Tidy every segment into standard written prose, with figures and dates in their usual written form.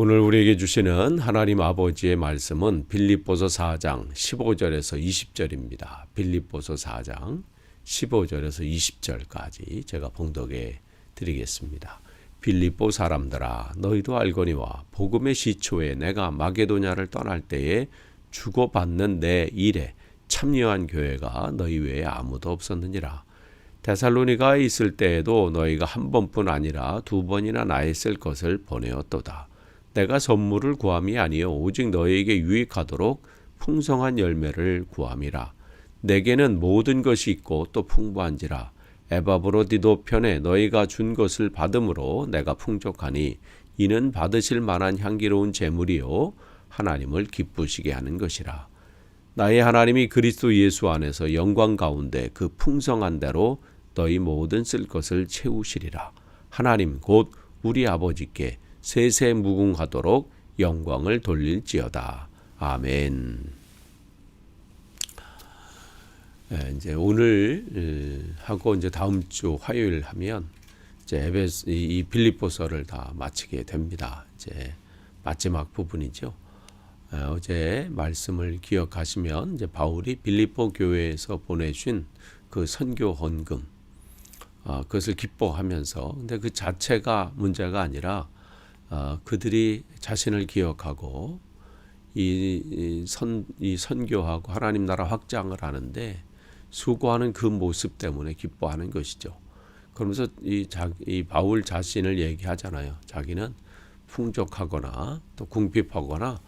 오늘 우리에게 주시는 하나님 아버지의 말씀은 빌립보서 4장 15절에서 20절입니다. 빌립보서 4장 15절에서 20절까지 제가 봉독해 드리겠습니다. 빌립보 사람들아, 너희도 알거니와 복음의 시초에 내가 마게도냐를 떠날 때에 주고받는 내 일에 참여한 교회가 너희 외에 아무도 없었느니라. 데살로니가에 있을 때에도 너희가 한 번뿐 아니라 두 번이나 나에 쓸 것을 보내었도다. 내가 선물을 구함이 아니요 오직 너희에게 유익하도록 풍성한 열매를 구함이라. 내게는 모든 것이 있고 또 풍부한지라. 에바브로디도 편에 너희가 준 것을 받음으로 내가 풍족하니 이는 받으실 만한 향기로운 제물이요 하나님을 기쁘시게 하는 것이라. 나의 하나님이 그리스도 예수 안에서 영광 가운데 그 풍성한 대로 너희 모든 쓸 것을 채우시리라. 하나님 곧 우리 아버지께 세세 무궁하도록 영광을 돌릴지어다. 아멘. 이제 오늘 하고 이제 다음 주 화요일 하면 이제 이 빌립보서를 다 마치게 됩니다. 이제 마지막 부분이죠. 어제 말씀을 기억하시면 이제 바울이 빌립보 교회에서 보내준 그 선교 헌금, 그것을 기뻐하면서, 근데 그 자체가 문제가 아니라 그들이 자신을 기억하고 이 선교하고 하나님 나라 확장을 하는데 수고하는 그 모습 때문에 기뻐하는 것이죠. 그러면서 이 바울 자신을 얘기하잖아요. 자기는 풍족하거나 또 궁핍하거나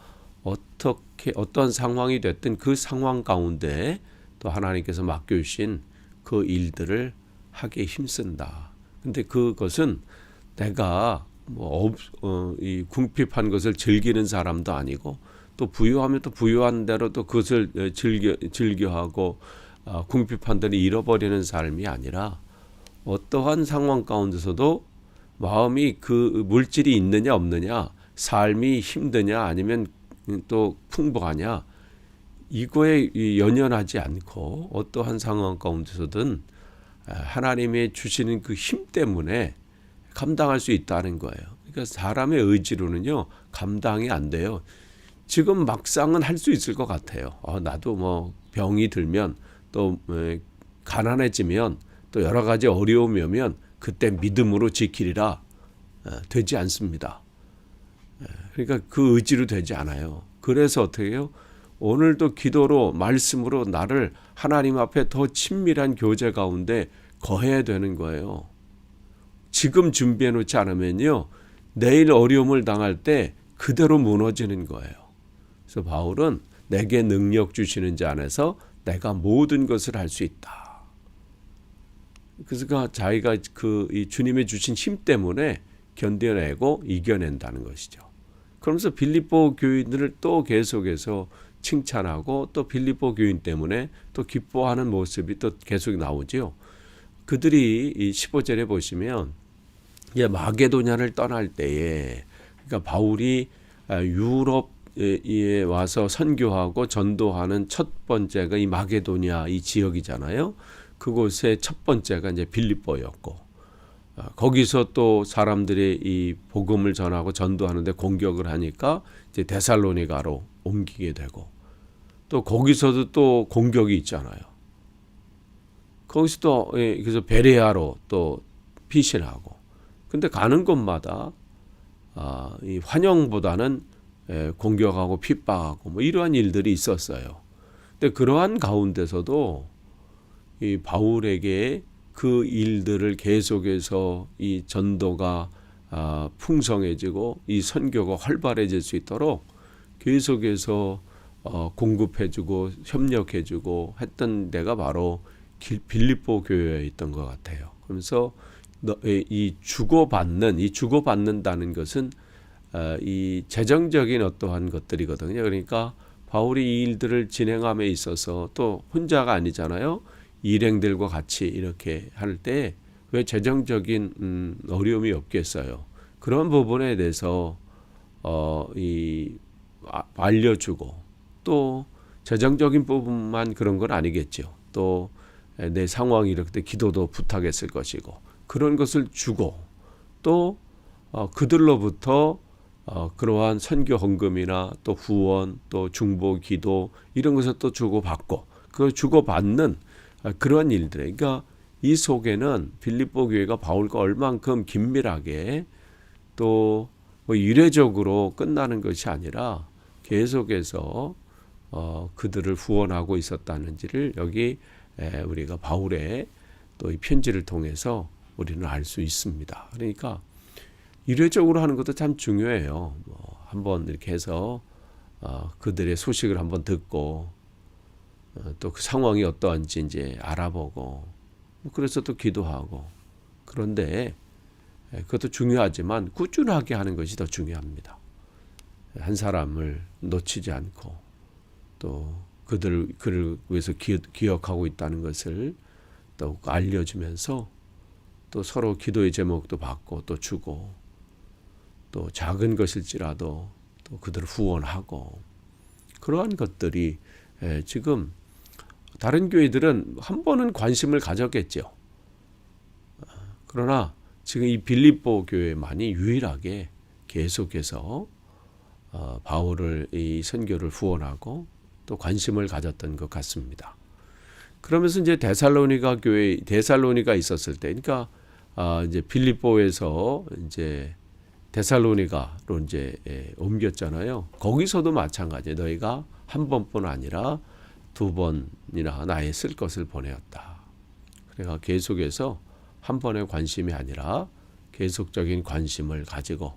어떤 상황이 됐든 그 상황 가운데 또 하나님께서 맡겨주신 그 일들을 하기에 힘쓴다. 근데 그것은 내가 이 궁핍한 것을 즐기는 사람도 아니고 또 부유하면 또 부유한 대로 또 그것을 즐겨하고 궁핍한 대로 잃어버리는 삶이 아니라 어떠한 상황 가운데서도 마음이 그 물질이 있느냐 없느냐, 삶이 힘드냐 아니면 또 풍부하냐, 이거에 연연하지 않고 어떠한 상황 가운데서든 하나님의 주시는 그 힘 때문에 감당할 수 있다는 거예요. 그러니까 사람의 의지로는요 감당이 안 돼요. 지금 막상은 할 수 있을 것 같아요. 나도 병이 들면 또 가난해지면 또 여러 가지 어려움이 오면 그때 믿음으로 지키리라. 되지 않습니다. 그러니까 그 의지로 되지 않아요. 그래서 어떻게 해요? 오늘도 기도로 말씀으로 나를 하나님 앞에 더 친밀한 교제 가운데 거해야 되는 거예요. 지금 준비해 놓지 않으면요 내일 어려움을 당할 때 그대로 무너지는 거예요. 그래서 바울은 내게 능력 주시는 자 안에서 내가 모든 것을 할 수 있다. 그래서 자기가 이 주님의 주신 힘 때문에 견뎌내고 이겨낸다는 것이죠. 그러면서 빌립보 교인들을 또 계속해서 칭찬하고 또 빌립보 교인 때문에 또 기뻐하는 모습이 또 계속 나오죠. 그들이 이 15절에 보시면 마게도냐를 떠날 때에, 그러니까 바울이 유럽에 와서 선교하고 전도하는 첫 번째가 이 마게도냐 이 지역이잖아요. 그곳의 첫 번째가 이제 빌립보였고, 거기서 또 사람들이 이 복음을 전하고 전도하는데 공격을 하니까 이제 데살로니가로 옮기게 되고, 또 거기서도 또 공격이 있잖아요. 거기서 또 그래서 베레아로 또 피신하고, 근데 가는 곳마다 이 환영보다는 공격하고 핍박하고 이러한 일들이 있었어요. 근데 그러한 가운데서도 이 바울에게 그 일들을 계속해서 이 전도가 풍성해지고 이 선교가 활발해질 수 있도록 계속해서 공급해주고 협력해주고 했던 데가 바로 빌립보 교회에 있던 것 같아요. 그러면서 이 주고받는다는 것은 이 재정적인 어떠한 것들이거든요. 그러니까 바울이 이 일들을 진행함에 있어서 또 혼자가 아니잖아요. 일행들과 같이 이렇게 할 때 왜 재정적인 어려움이 없겠어요. 그런 부분에 대해서 알려주고, 또 재정적인 부분만 그런 건 아니겠죠. 또 내 상황이 이럴 때 기도도 부탁했을 것이고, 그런 것을 주고 또 그들로부터 그러한 선교 헌금이나 또 후원 또 중보 기도 이런 것을 또 주고받고 그 주고받는 그런 일들. 그러니까 이 속에는 빌립보 교회가 바울과 얼만큼 긴밀하게 또 뭐 이례적으로 끝나는 것이 아니라 계속해서 그들을 후원하고 있었다는지를 여기 우리가 바울의 또 이 편지를 통해서 우리는 알 수 있습니다. 그러니까 이례적으로 하는 것도 참 중요해요. 한번 이렇게 해서 그들의 소식을 한번 듣고 또 그 상황이 어떠한지 이제 알아보고 그래서 또 기도하고 그런데 그것도 중요하지만 꾸준하게 하는 것이 더 중요합니다. 한 사람을 놓치지 않고 또 그를 위해서 기억하고 있다는 것을 또 알려주면서 또 서로 기도의 제목도 받고 또 주고 또 작은 것일지라도 또 그들을 후원하고 그러한 것들이 지금 다른 교회들은 한 번은 관심을 가졌겠죠. 그러나 지금 이 빌립보 교회만이 유일하게 계속해서 바울을 이 선교를 후원하고 또 관심을 가졌던 것 같습니다. 그러면서 이제 데살로니가 있었을 때, 그러니까 이제 빌립보에서 이제 데살로니가로 이제 옮겼잖아요. 거기서도 마찬가지. 너희가 한 번뿐 아니라 두 번이나 나의 쓸 것을 보내었다. 그러니까 계속해서 한 번의 관심이 아니라 계속적인 관심을 가지고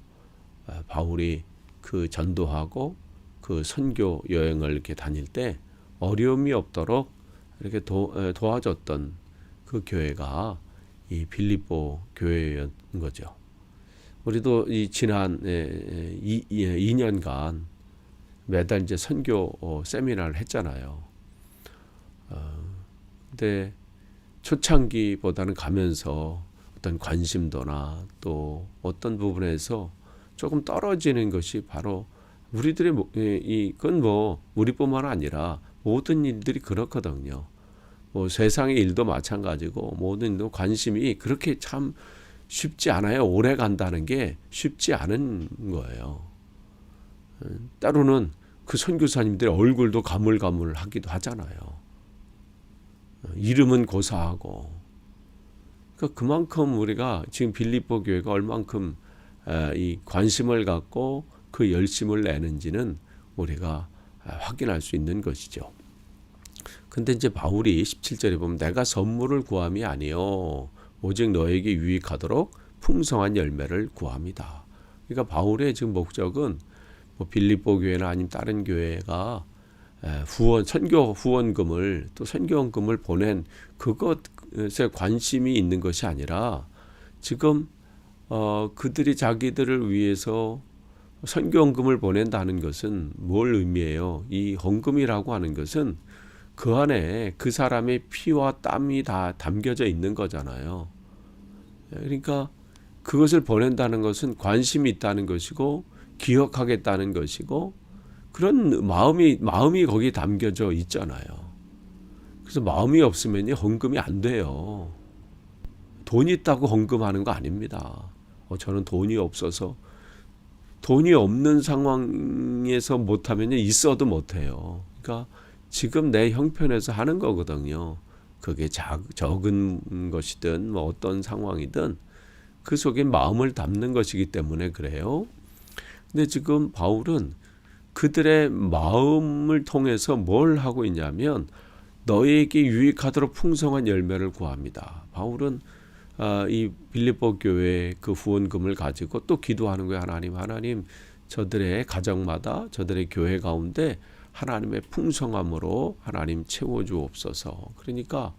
바울이 그 전도하고 그 선교 여행을 이렇게 다닐 때 어려움이 없도록 이렇게 도와줬던 그 교회가 이 빌립보 교회였던 거죠. 우리도 이 지난 2년간 매달 이제 선교 세미나를 했잖아요. 근데 초창기보다는 가면서 어떤 관심도나 또 어떤 부분에서 조금 떨어지는 것이 바로 우리들의 이건 뭐 우리뿐만 아니라 모든 일들이 그렇거든요. 뭐 세상의 일도 마찬가지고 모든 일도 관심이 그렇게 참 쉽지 않아요. 오래 간다는 게 쉽지 않은 거예요. 때로는 그 선교사님들의 얼굴도 가물가물하기도 하잖아요. 이름은 고사하고. 그러니까 그만큼 우리가 지금 빌립보 교회가 얼만큼 이 관심을 갖고 그 열심을 내는지는 우리가 확인할 수 있는 것이죠. 근데 이제 바울이 17절에 보면 내가 선물을 구함이 아니요 오직 너에게 유익하도록 풍성한 열매를 구합니다. 그러니까 바울의 지금 목적은 뭐 빌립보 교회나 아니면 다른 교회가 선교 후원금을 또 선교원금을 보낸 그것에 관심이 있는 것이 아니라 지금 그들이 자기들을 위해서 선교원금을 보낸다는 것은 뭘 의미해요? 이 헌금이라고 하는 것은 그 안에 그 사람의 피와 땀이 다 담겨져 있는 거잖아요. 그러니까 그것을 보낸다는 것은 관심이 있다는 것이고 기억하겠다는 것이고 그런 마음이 거기에 담겨져 있잖아요. 그래서 마음이 없으면 헌금이 안 돼요. 돈이 있다고 헌금하는 거 아닙니다. 저는 돈이 없어서 돈이 없는 상황에서 못하면 있어도 못해요. 그러니까 지금 내 형편에서 하는 거거든요. 그게 적은 것이든 뭐 어떤 상황이든 그 속에 마음을 담는 것이기 때문에 그래요. 근데 지금 바울은 그들의 마음을 통해서 뭘 하고 있냐면 너에게 유익하도록 풍성한 열매를 구합니다. 바울은 이 빌립보 교회 그 후원금을 가지고 또 기도하는 거예요. 하나님 저들의 가정마다 저들의 교회 가운데 하나님의 풍성함으로 하나님 채워주옵소서. 그러니까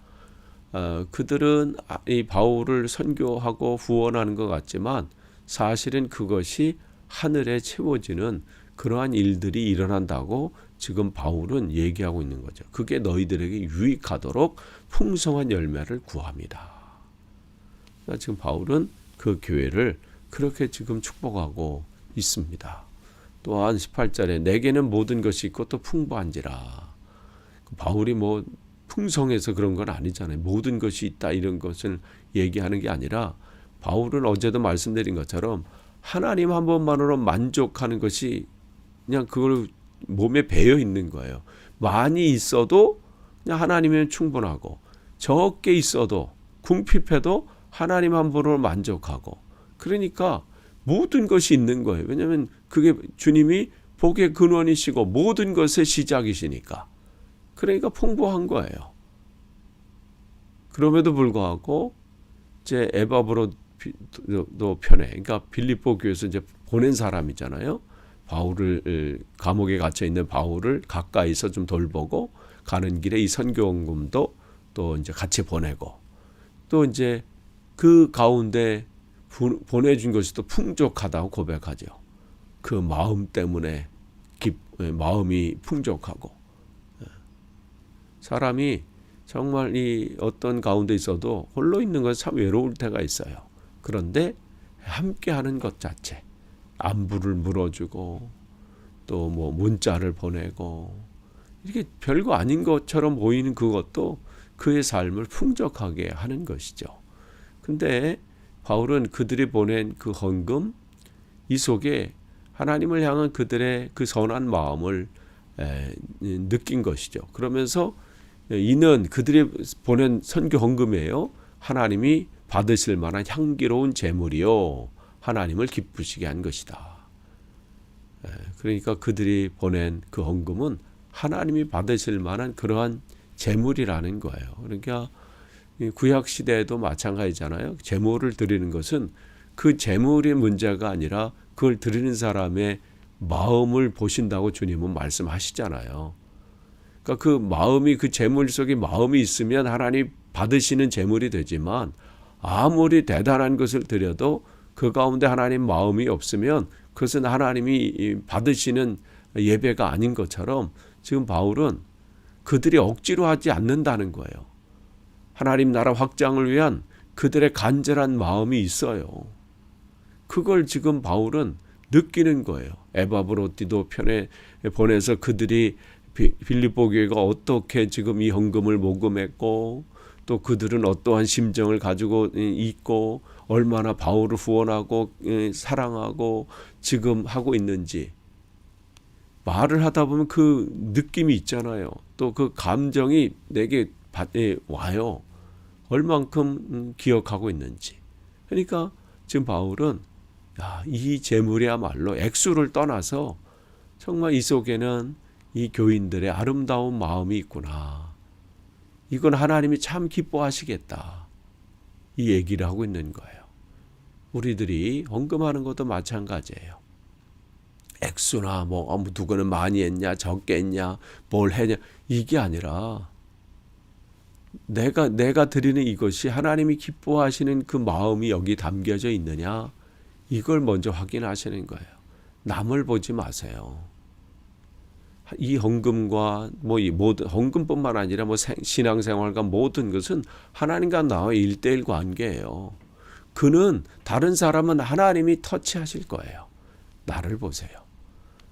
그들은 이 바울을 선교하고 후원하는 것 같지만 사실은 그것이 하늘에 채워지는 그러한 일들이 일어난다고 지금 바울은 얘기하고 있는 거죠. 그게 너희들에게 유익하도록 풍성한 열매를 구합니다. 지금 바울은 그 교회를 그렇게 지금 축복하고 있습니다. 또한 18절에 내게는 모든 것이 있고 또 풍부한지라. 바울이 뭐 풍성해서 그런 건 아니잖아요. 모든 것이 있다 이런 것을 얘기하는 게 아니라 바울은 어제도 말씀드린 것처럼 하나님 한 번만으로 만족하는 것이 그냥 그걸 몸에 배어 있는 거예요. 많이 있어도 그냥 하나님은 충분하고, 적게 있어도 궁핍해도 하나님 한 분으로 만족하고, 그러니까 모든 것이 있는 거예요. 왜냐하면 그게 주님이 복의 근원이시고 모든 것의 시작이시니까. 그러니까 풍부한 거예요. 그럼에도 불구하고 이제 에바브로도 편에, 그러니까 빌립보 교회에서 이제 보낸 사람이잖아요. 바울을, 감옥에 갇혀 있는 바울을 가까이서 좀 돌보고 가는 길에 이 선교원금도 또 이제 같이 보내고, 또 이제 그 가운데 보내준 것이 또 풍족하다고 고백하죠. 그 마음 때문에 마음이 풍족하고, 사람이 정말 이 어떤 가운데 있어도 홀로 있는 것은 참 외로울 때가 있어요. 그런데 함께하는 것 자체, 안부를 물어주고 또 뭐 문자를 보내고, 이렇게 별거 아닌 것처럼 보이는 그것도 그의 삶을 풍족하게 하는 것이죠. 근데 바울은 그들이 보낸 그 헌금, 이 속에 하나님을 향한 그들의 그 선한 마음을 느낀 것이죠. 그러면서 이는 그들이 보낸 선교 헌금이에요. 하나님이 받으실 만한 향기로운 제물이요, 하나님을 기쁘시게 한 것이다. 그러니까 그들이 보낸 그 헌금은 하나님이 받으실 만한 그러한 제물이라는 거예요. 그러니까 구약 시대에도 마찬가지잖아요. 제물을 드리는 것은 그 제물의 문제가 아니라 그걸 드리는 사람의 마음을 보신다고 주님은 말씀하시잖아요. 그러니까 그 마음이, 그 제물 속에 마음이 있으면 하나님 받으시는 제물이 되지만, 아무리 대단한 것을 드려도 그 가운데 하나님 마음이 없으면 그것은 하나님이 받으시는 예배가 아닌 것처럼, 지금 바울은 그들이 억지로 하지 않는다는 거예요. 하나님 나라 확장을 위한 그들의 간절한 마음이 있어요. 그걸 지금 바울은 느끼는 거예요. 에바브로디도 편에 보내서 그들이 빌립보 교회가 어떻게 지금 이 헌금을 모금했고, 또 그들은 어떠한 심정을 가지고 있고, 얼마나 바울을 후원하고 사랑하고 지금 하고 있는지 말을 하다 보면 그 느낌이 있잖아요. 또 그 감정이 내게 와요. 얼만큼 기억하고 있는지. 그러니까 지금 바울은 이 재물이야말로 액수를 떠나서 정말 이 속에는 이 교인들의 아름다운 마음이 있구나. 이건 하나님이 참 기뻐하시겠다. 이 얘기를 하고 있는 거예요. 우리들이 헌금하는 것도 마찬가지예요. 액수나 뭐 누구는 많이 했냐, 적게 했냐, 뭘 했냐, 이게 아니라 내가 드리는 이것이 하나님이 기뻐하시는 그 마음이 여기 담겨져 있느냐, 이걸 먼저 확인하시는 거예요. 남을 보지 마세요. 이 헌금과 이 모든 헌금뿐만 아니라 신앙생활과 모든 것은 하나님과 나와의 1:1 관계예요. 그는 다른 사람은 하나님이 터치하실 거예요. 나를 보세요.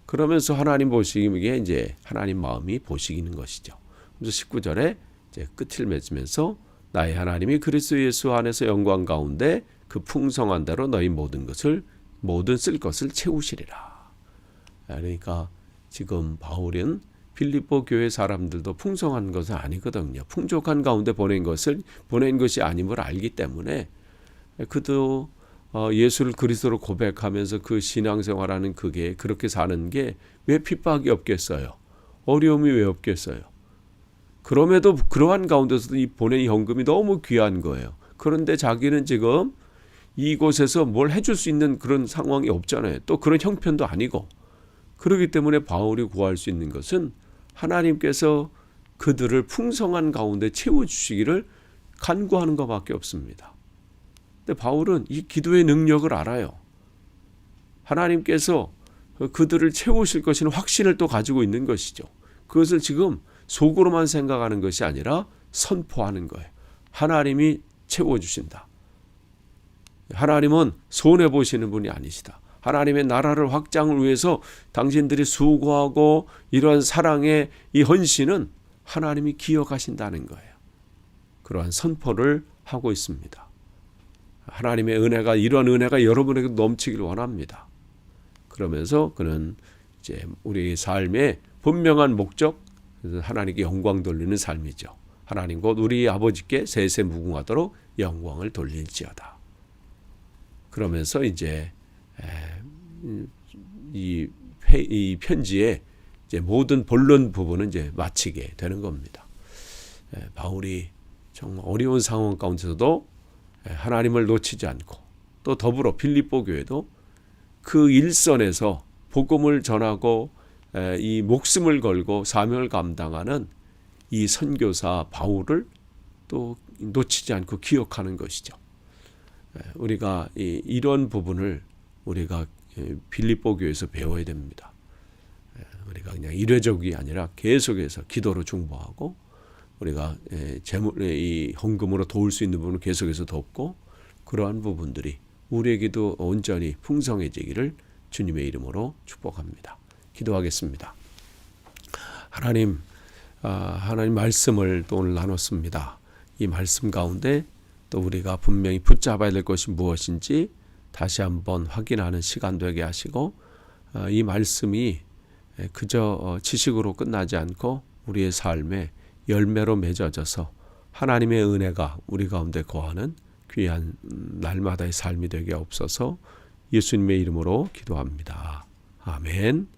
그러면서 하나님 보시기에 이제 하나님 마음이 보시기는 것이죠. 그래서 19절에 이제 끝을 맺으면서 나의 하나님이 그리스도 예수 안에서 영광 가운데 그 풍성한 대로 너희 모든 쓸 것을 채우시리라. 그러니까 지금 바울은 빌립보 교회 사람들도 풍성한 것은 아니거든요. 풍족한 가운데 보낸 것이 아님을 알기 때문에 그도 예수를 그리스도로 고백하면서 그 신앙생활하는 그게 그렇게 사는 게 왜 핍박이 없겠어요? 어려움이 왜 없겠어요? 그럼에도 그러한 가운데서도 이 보낸 이 헌금이 너무 귀한 거예요. 그런데 자기는 지금 이곳에서 뭘 해줄 수 있는 그런 상황이 없잖아요. 또 그런 형편도 아니고. 그렇기 때문에 바울이 구할 수 있는 것은 하나님께서 그들을 풍성한 가운데 채워주시기를 간구하는 것밖에 없습니다. 근데 바울은 이 기도의 능력을 알아요. 하나님께서 그들을 채우실 것이라는 확신을 또 가지고 있는 것이죠. 그것을 지금 속으로만 생각하는 것이 아니라 선포하는 거예요. 하나님이 채워주신다. 하나님은 손해보시는 분이 아니시다. 하나님의 나라를 확장을 위해서 당신들이 수고하고 이러한 사랑의 이 헌신은 하나님이 기억하신다는 거예요. 그러한 선포를 하고 있습니다. 하나님의 은혜가 이런 은혜가 여러분에게 넘치기를 원합니다. 그러면서 그는 이제 우리 삶의 분명한 목적, 하나님께 영광 돌리는 삶이죠. 하나님 곧 우리 아버지께 세세 무궁하도록 영광을 돌릴지어다. 그러면서 이제 이 편지의 이제 모든 본론 부분은 이제 마치게 되는 겁니다. 바울이 정말 어려운 상황 가운데서도 하나님을 놓치지 않고 또 더불어 빌립보 교회도 그 일선에서 복음을 전하고 이 목숨을 걸고 사명을 감당하는 이 선교사 바울을 또 놓치지 않고 기억하는 것이죠. 우리가 이런 부분을 우리가 빌립보 교회에서 배워야 됩니다. 우리가 그냥 일회적이 아니라 계속해서 기도로 중보하고 우리가 이 헌금으로 도울 수 있는 부분을 계속해서 돕고 그러한 부분들이 우리에게도 온전히 풍성해지기를 주님의 이름으로 축복합니다. 기도하겠습니다. 하나님 말씀을 또 오늘 나눴습니다. 이 말씀 가운데 또 우리가 분명히 붙잡아야 될 것이 무엇인지 다시 한번 확인하는 시간 되게 하시고 이 말씀이 그저 지식으로 끝나지 않고 우리의 삶에 열매로 맺어져서 하나님의 은혜가 우리 가운데 거하는 귀한 날마다의 삶이 되게 없어서 예수님의 이름으로 기도합니다. 아멘.